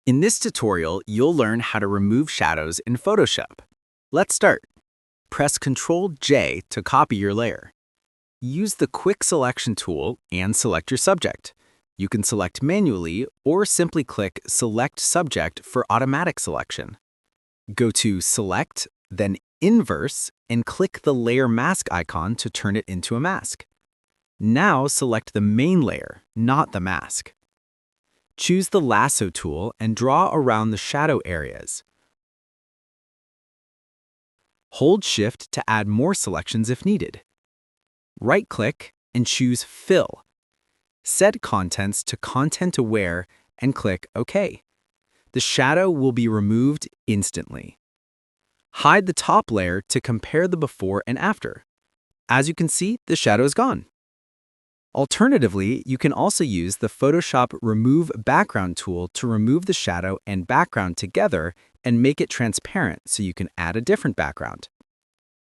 In this tutorial, you'll learn how to remove shadows in Photoshop. Let's start. Press Ctrl-J to copy your layer. Use the Quick Selection tool and select your subject. You can select manually or simply click Select Subject for automatic selection. Go to Select, then Inverse, and click the Layer Mask icon to turn it into a mask. Now select the main layer, not the mask. Choose the Lasso tool and draw around the shadow areas. Hold Shift to add more selections if needed. Right-click and choose Fill. Set Contents to Content Aware and click OK. The shadow will be removed instantly. Hide the top layer to compare the before and after. As you can see, the shadow is gone. Alternatively, you can also use the Photoshop Remove Background tool to remove the shadow and background together and make it transparent so you can add a different background.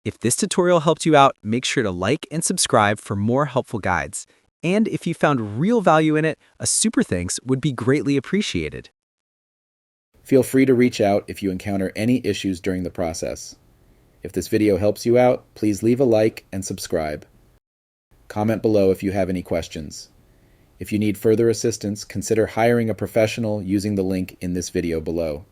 If this tutorial helped you out, make sure to like and subscribe for more helpful guides. And if you found real value in it, a super thanks would be greatly appreciated. Feel free to reach out if you encounter any issues during the process. If this video helps you out, please leave a like and subscribe. Comment below if you have any questions. If you need further assistance, consider hiring a professional using the link in this video below.